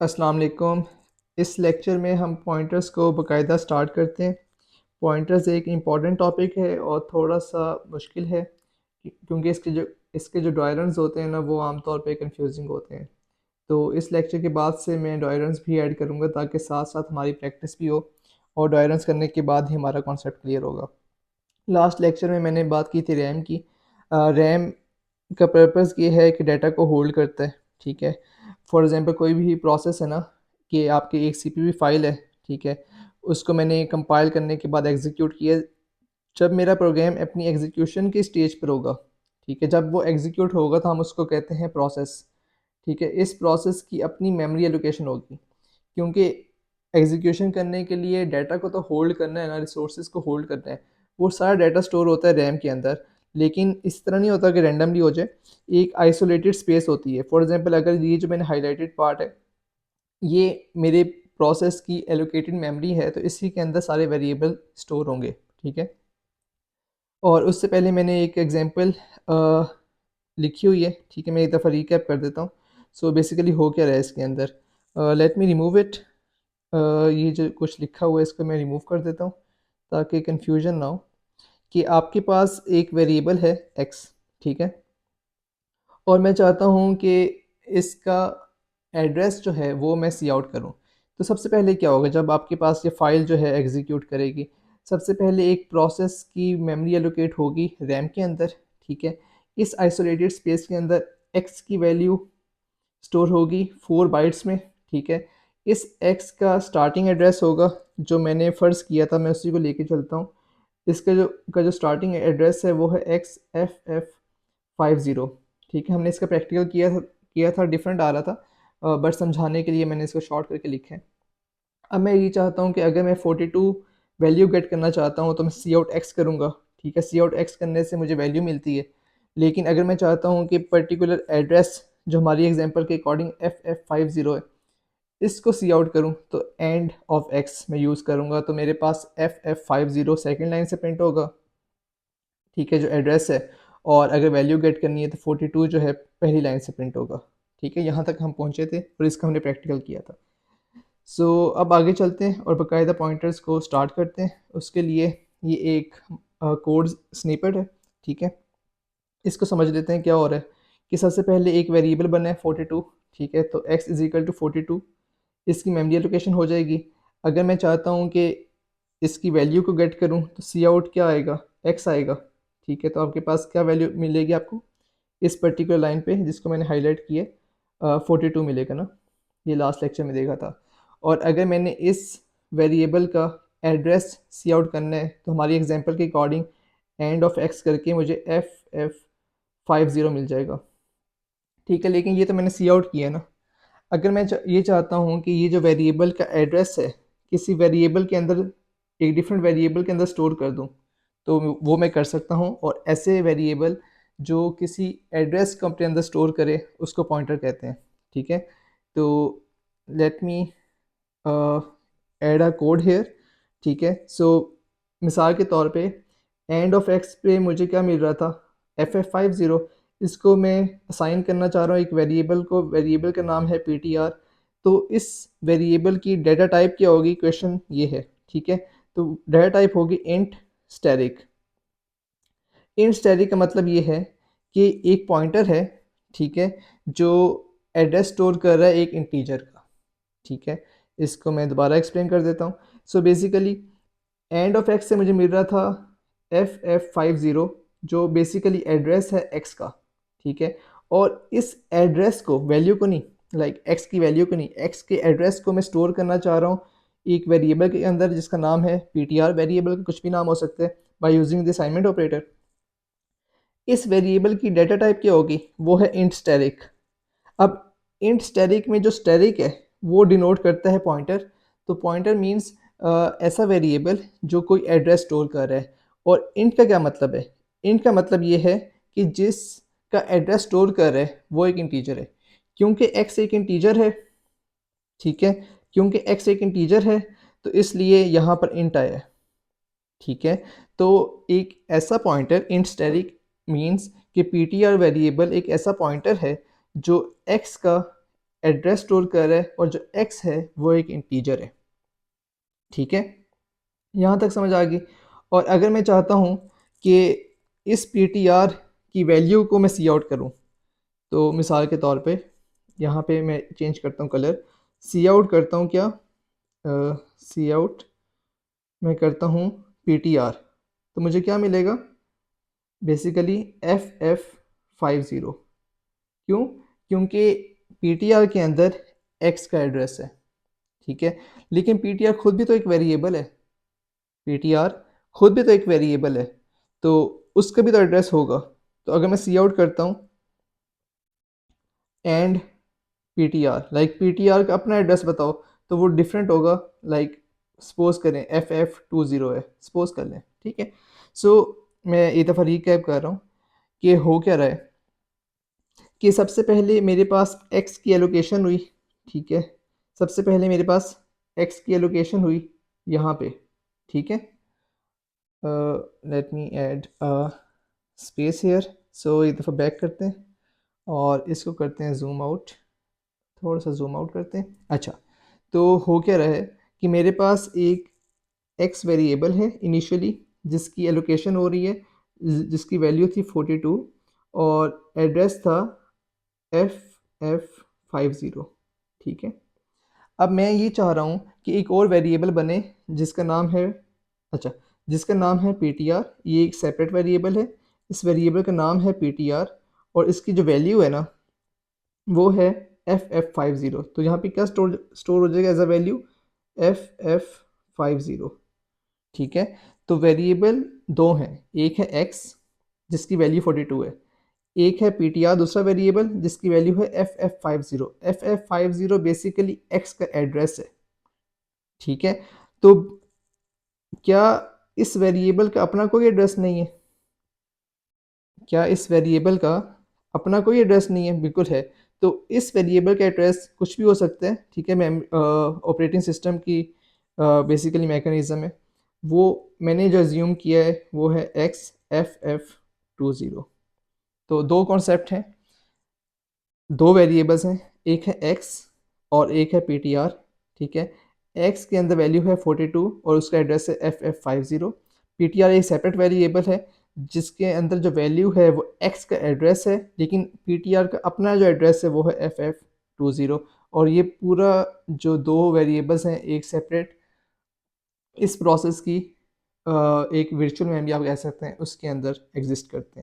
अस्सलाम वालेकुम। इस लेक्चर में हम पॉइंटर्स को बाकायदा स्टार्ट करते हैं। पॉइंटर्स एक इम्पॉर्टेंट टॉपिक है और थोड़ा सा मुश्किल है क्योंकि इसके जो डायग्राम्स होते हैं ना वो आमतौर पे कंफ्यूजिंग होते हैं। तो इस लेक्चर के बाद से मैं डायग्राम्स भी ऐड करूँगा ताकि साथ साथ हमारी प्रैक्टिस भी हो और डायग्राम्स करने के बाद ही हमारा कॉन्सेप्ट क्लियर होगा। लास्ट लेक्चर में मैंने बात की थी रैम की। रैम का पर्पस ये है कि डाटा को होल्ड करता है। ठीक है, फॉर एग्जांपल कोई भी प्रोसेस है ना, कि आपकी एक सीपीयू फाइल है। ठीक है, उसको मैंने कंपाइल करने के बाद एग्जीक्यूट किया। जब मेरा प्रोग्राम अपनी एग्जीक्यूशन के स्टेज पर होगा, ठीक है, जब वो एग्जीक्यूट होगा तो हम उसको कहते हैं प्रोसेस। ठीक है, इस प्रोसेस की अपनी मेमोरी एलोकेशन होगी क्योंकि एग्जीक्यूशन करने के लिए डाटा को तो होल्ड करना है ना, रिसोर्सेज को होल्ड करना है। वो सारा डाटा स्टोर होता है रैम के अंदर, लेकिन इस तरह नहीं होता कि रैंडमली हो जाए। एक आइसोलेटेड स्पेस होती है। फॉर एग्जांपल अगर ये जो मैंने हाईलाइटेड पार्ट है ये मेरे प्रोसेस की एलोकेटेड मेमोरी है तो इसी के अंदर सारे वेरिएबल स्टोर होंगे। ठीक है, और उससे पहले मैंने एक एग्जांपल लिखी हुई है। ठीक है, मैं एक दफ़ा रिकैप कर देता हूँ। सो बेसिकली हो क्या रहा है इसके अंदर। Let me remove it. ये जो कुछ लिखा हुआ है इसको मैं रिमूव कर देता हूँ ताकि कन्फ्यूजन ना हो। कि आपके पास एक वेरिएबल है एक्स। ठीक है, और मैं चाहता हूँ कि इसका एड्रेस जो है वो मैं सी आउट करूँ। तो सबसे पहले क्या होगा, जब आपके पास ये फ़ाइल जो है एग्जीक्यूट करेगी, सबसे पहले एक प्रोसेस की मेमोरी एलोकेट होगी रैम के अंदर। ठीक है, इस आइसोलेटेड स्पेस के अंदर एक्स की वैल्यू स्टोर होगी 4 बाइट्स में। ठीक है, इस एक्स का स्टार्टिंग एड्रेस होगा जो मैंने फ़र्ज़ किया था, मैं उसी को लेके चलता हूँ। इसका जो स्टार्टिंग एड्रेस है वो है XFF50। ठीक है, हमने इसका प्रैक्टिकल किया था डिफरेंट आ रहा था, बट समझाने के लिए मैंने इसको शॉर्ट करके लिखा है। अब मैं ये चाहता हूँ कि अगर मैं 42 वैल्यू गेट करना चाहता हूँ तो मैं सी आउट एक्स करूँगा। ठीक है, सी आउट एक्स करने से मुझे वैल्यू मिलती है। लेकिन अगर मैं चाहता हूँ कि पर्टिकुलर एड्रेस जो हमारी एग्जांपल के अकॉर्डिंग FF50 है इसको सी आउट करूँ तो एंड ऑफ एक्स मैं यूज़ करूँगा, तो मेरे पास FF50 सेकेंड लाइन से प्रिंट होगा। ठीक है, जो एड्रेस है, और अगर वैल्यू गेट करनी है तो 42 जो है पहली लाइन से प्रिंट होगा। ठीक है, यहाँ तक हम पहुँचे थे और इसका हमने प्रैक्टिकल किया था। अब आगे चलते हैं और बाकायदा पॉइंटर्स को स्टार्ट करते हैं। उसके लिए ये एक कोड स्निपेट है। ठीक है, इसको समझ लेते हैं क्या हो रहा है। कि सबसे पहले एक वेरिएबल बना है 42। ठीक है, तो x इज इक्वल टू 42, इसकी मेमोरी एलोकेशन हो जाएगी। अगर मैं चाहता हूँ कि इसकी वैल्यू को गेट करूँ तो सी आउट क्या आएगा, x आएगा। ठीक है, तो आपके पास क्या वैल्यू मिलेगी आपको इस पर्टिकुलर लाइन पे जिसको मैंने हाईलाइट किया, 42 मिलेगा ना, ये लास्ट लेक्चर में देखा था। और अगर मैंने इस वेरिएबल का एड्रेस सी आउट करना है तो हमारी एग्जांपल के अकॉर्डिंग एंड ऑफ एक्स करके मुझे FF50 मिल जाएगा। ठीक है, लेकिन ये तो मैंने सी आउट किया है ना। अगर मैं ये चाहता हूँ कि ये जो वेरिएबल का एड्रेस है किसी वेरिएबल के अंदर, एक डिफरेंट वेरिएबल के अंदर स्टोर कर दूँ, तो वो मैं कर सकता हूँ। और ऐसे वेरिएबल जो किसी एड्रेस को अपने अंदर स्टोर करे उसको पॉइंटर कहते हैं। ठीक है, तो let me add a code here. ठीक है, मिसाल के तौर पे एंड ऑफ एक्स पे मुझे क्या मिल रहा था, FF50। इसको मैं असाइन करना चाह रहा हूँ एक वेरिएबल को, वेरिएबल का नाम है PTR। तो इस वेरिएबल की डेटा टाइप क्या होगी, क्वेश्चन ये है। ठीक है, तो डेटा टाइप होगी इंट स्टैटिक। इंट स्टैटिक का मतलब ये है कि एक पॉइंटर है। ठीक है, जो एड्रेस स्टोर कर रहा है एक इंटीजर का। ठीक है, इसको मैं दोबारा एक्सप्लेन कर देता हूँ। बेसिकली एंड ऑफ एक्स से मुझे मिल रहा था FF50 जो बेसिकली एड्रेस है एक्स का। ठीक है, और इस एड्रेस को, वैल्यू को नहीं, लाइक एक्स की वैल्यू को नहीं, एक्स के एड्रेस को मैं स्टोर करना चाह रहा हूँ एक वेरिएबल के अंदर जिसका नाम है PTR। वेरिएबल का कुछ भी नाम हो सकता है by using the assignment operator. इस वेरिएबल की डेटा टाइप क्या होगी, वो है इंट स्टैटिक। अब इंट स्टैटिक में जो स्टैटिक है वो डिनोट करता है पॉइंटर। तो पॉइंटर मींस ऐसा वेरिएबल जो कोई एड्रेस स्टोर कर रहा है। और इंट का क्या मतलब है, इंट का मतलब ये है कि जिसका एड्रेस स्टोर कर रहा है वो एक इंटीजर है। क्योंकि एक्स एक इंटीजर है। ठीक है, क्योंकि एक्स एक इंटीजर है तो इसलिए यहाँ पर इंट आया है। ठीक है, तो एक ऐसा पॉइंटर इंट स्टैटिक मींस कि PTR वेरिएबल एक ऐसा पॉइंटर है जो एक्स का एड्रेस स्टोर कर रहा है और जो x है वो एक इंटीजर है। ठीक है, यहाँ तक समझ आ गई। और अगर मैं चाहता हूँ कि इस ptr की वैल्यू को मैं सी आउट करूँ, तो मिसाल के तौर पे यहाँ पे मैं चेंज करता हूँ कलर, सी आउट करता हूँ क्या, सी आउट मैं करता हूँ ptr, तो मुझे क्या मिलेगा, बेसिकली FF50। क्यों? क्योंकि ptr के अंदर x का एड्रेस है। ठीक है, लेकिन ptr खुद भी तो एक वेरिएबल है, ptr खुद भी तो एक वेरिएबल है, तो उसका भी तो एड्रेस होगा। तो अगर मैं सी आउट करता हूँ एंड ptr, लाइक ptr का अपना एड्रेस बताओ, तो वो डिफरेंट होगा। लाइक सपोज करें FF20 है, सपोज कर लें। ठीक है, सो मैं एक दफ़ा रिकैप कर रहा हूँ कि हो क्या रहा है कि सबसे पहले मेरे पास x की एलोकेशन हुई। ठीक है, सबसे पहले मेरे पास x की एलोकेशन हुई यहाँ पे। ठीक है, let me add space here. So एक दफ़ा बैक करते हैं और इसको करते हैं जूम आउट, थोड़ा सा जूम आउट करते हैं। अच्छा, तो हो क्या रहा है कि मेरे पास एक x वेरिएबल है इनिशियली, जिसकी एलोकेशन हो रही है, जिसकी वैल्यू थी 42 और एड्रेस था FF50। ठीक है, अब मैं ये चाह रहा हूँ कि एक और वेरिएबल बने जिसका नाम है, अच्छा, जिसका नाम है ptr। ये एक सेपरेट वेरिएबल है, इस वेरिएबल का नाम है ptr और इसकी जो वैल्यू है ना वो है FF50। तो यहाँ पे क्या स्टोर हो जाएगा एज अ वैल्यू, FF50। ठीक है, तो वेरिएबल दो हैं, एक है x जिसकी वैल्यू 42 है, एक है ptr दूसरा वेरिएबल जिसकी वैल्यू है FF50। FF50 बेसिकली x का एड्रेस है। ठीक है, तो क्या इस वेरिएबल का अपना कोई एड्रेस नहीं है? क्या इस वेरिएबल का अपना कोई एड्रेस नहीं है? बिल्कुल है। तो इस वेरिएबल का एड्रेस कुछ भी हो सकता है। ठीक है, मैं ऑपरेटिंग सिस्टम की बेसिकली मैकेनिज्म है, वो मैंने जो अज्यूम किया है वो है XFF20। तो दो कॉन्सेप्ट हैं, दो वेरिएबल्स हैं, एक है x और एक है ptr। ठीक है, x के अंदर वैल्यू है 42 और उसका एड्रेस है FF50। ptr एक सेपरेट वेरिएबल है जिसके अंदर जो वैल्यू है वो x का एड्रेस है, लेकिन ptr का अपना जो एड्रेस है वो है FF20। और ये पूरा जो दो वेरिएबल्स हैं एक सेपरेट इस प्रोसेस की एक वर्चुअल मेमोरी आप कह सकते हैं उसके अंदर एग्जिस्ट करते हैं।